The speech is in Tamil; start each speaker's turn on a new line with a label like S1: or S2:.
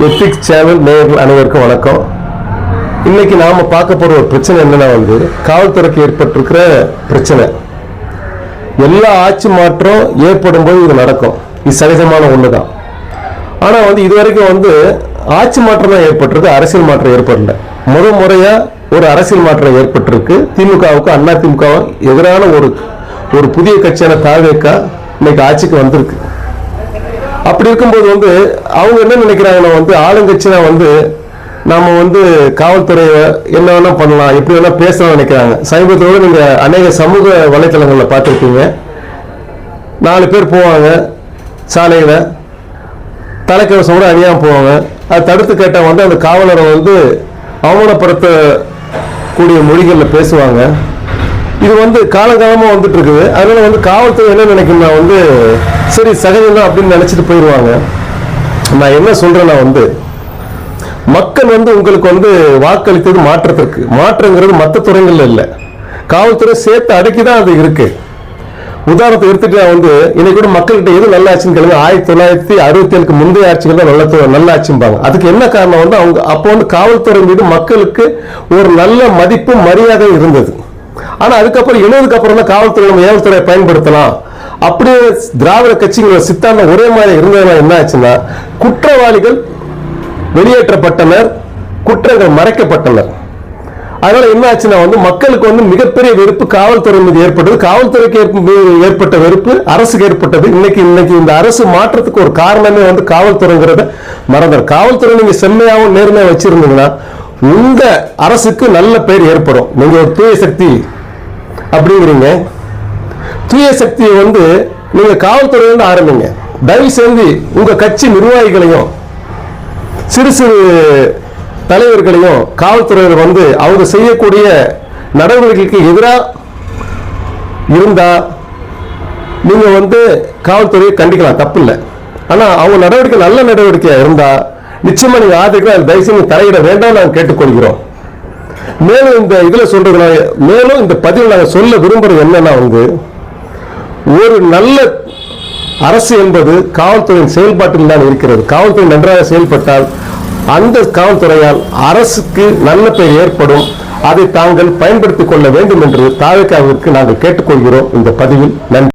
S1: எத்திக்ஸ் சேனல் நேயர்கள் அனைவருக்கும் வணக்கம். இன்னைக்கு நாம பார்க்க போற ஒரு பிரச்சனை என்னன்னா காவல்துறைக்கு ஏற்பட்டிருக்கிற பிரச்சனை. எல்லா ஆட்சி மாற்றம் ஏற்படும் போது இது நடக்கும், இது சகஜமான ஒண்ணுதான். ஆனா இதுவரைக்கும் ஆட்சி மாற்றம் தான் ஏற்பட்டிருக்கு, அரசியல் மாற்றம் ஏற்படல. முறையா ஒரு அரசியல் மாற்றம் ஏற்பட்டிருக்கு. திமுகவுக்கு அண்ணா திமுக எதிரான ஒரு புதிய கட்சியான தாவேக இன்னைக்கு ஆட்சிக்கு வந்திருக்கு. அப்படி இருக்கும்போது அவங்க என்ன நினைக்கிறாங்கன்னா ஆளுங்கட்சினா நாம காவல்துறையை என்ன வேணா பண்ணலாம், எப்படி வேணா பேசலாம் நினைக்கிறாங்க. சமீபத்தோடு நீங்க அநேக சமூக வலைத்தளங்கள்ல பார்த்துருப்பீங்க. 4 பேர் போவாங்க சாலையில, தலைக்கவசம் கூட அணியாம போவாங்க. அதை தடுத்து கேட்டா அந்த காவலரை அவமானப்படுத்தக்கூடிய மொழிகளில் பேசுவாங்க. இது காலகாலமா வந்துட்டு இருக்குது. அதனால காவல்துறை என்ன நினைக்கணும்னா சரி சகஜம் அப்படின்னு நினைச்சிட்டு போயிடுவாங்க. நான் என்ன சொல்றேன்னா மக்கள் உங்களுக்கு வாக்களித்தது மாற்றத்திற்கு. மாற்றங்கிறது மற்ற துறைகள்ல இல்லை, காவல்துறை சேர்த்து அடக்கிதான் அது இருக்கு. உதாரணத்தை எடுத்துட்டு இன்னைக்கு கூட மக்கள்கிட்ட எது நல்ல ஆட்சின்னு கேளுங்க. 1967 முந்தைய ஆட்சிகள் தான் நல்ல ஆட்சிம்பாங்க. அதுக்கு என்ன காரணம் அவங்க அப்போ காவல்துறை மீது மக்களுக்கு ஒரு நல்ல மதிப்பு மரியாதை இருந்தது. ஆனா அதுக்கப்புறம் 70க்கு அப்புறம் தான் காவல்துறை நம்ம ஏவல்துறையை பயன்படுத்தலாம் அப்படியே திராவிட கட்சிகளோட சித்தாந்தம் ஒரே மாதிரி இருந்ததுனால என்ன ஆச்சுன்னா குற்றவாளிகள் வெளியேற்றப்பட்டனர், குற்றங்கள் மறைக்கப்பட்டனர். அதனால என்ன ஆச்சுன்னா மக்களுக்கு மிகப்பெரிய வெறுப்பு காவல்துறை மீது ஏற்பட்டது. காவல்துறைக்கு ஏற்பட்ட வெறுப்பு அரசுக்கு ஏற்பட்டது. இன்னைக்கு இந்த அரசு மாற்றத்துக்கு ஒரு காரணமே காவல்துறைங்கிறத மறந்தார். காவல்துறை நீங்க செம்மையாகவும் நேர்மையா வச்சிருந்தீங்கன்னா இந்த அரசுக்கு நல்ல பெயர் ஏற்படும். நீங்க ஒரு தூய சக்தி அப்படிங்கிறீங்க. தூய சக்தியை நீங்க காவல்துறையிலிருந்து ஆரம்பிங்க. தயவு செஞ்சு உங்க கட்சி நிர்வாகிகளையும் சிறு சிறு தலைவர்களையும் காவல்துறையினர் அவங்க செய்யக்கூடிய நடவடிக்கைக்கு எதிராக இருந்தா நீங்க காவல்துறையை கண்டிக்கலாம், தப்பு இல்லை. ஆனா அவங்க நடவடிக்கை நல்ல நடவடிக்கையா இருந்தா நிச்சயமா நீங்க ஆதரிக்கலாம். தயவுசெய்து தலையிட வேண்டாம் நாங்கள் கேட்டுக்கொள்கிறோம். மேலும் இந்த பதிவில் நாங்கள் சொல்ல விரும்புறது என்னன்னா ஒரு நல்ல அரசு என்பது காவல்துறையின் செயல்பாட்டில் தான் இருக்கிறது. காவல்துறை நன்றாக செயல்பட்டால் அந்த காவல்துறையால் அரசுக்கு நல்ல பெயர் ஏற்படும். அதை தாங்கள் பயன்படுத்திக் கொள்ள வேண்டும் என்று தாவேகாவிற்கு நாங்கள் கேட்டுக்கொள்கிறோம் இந்த பதிவில். நன்றி.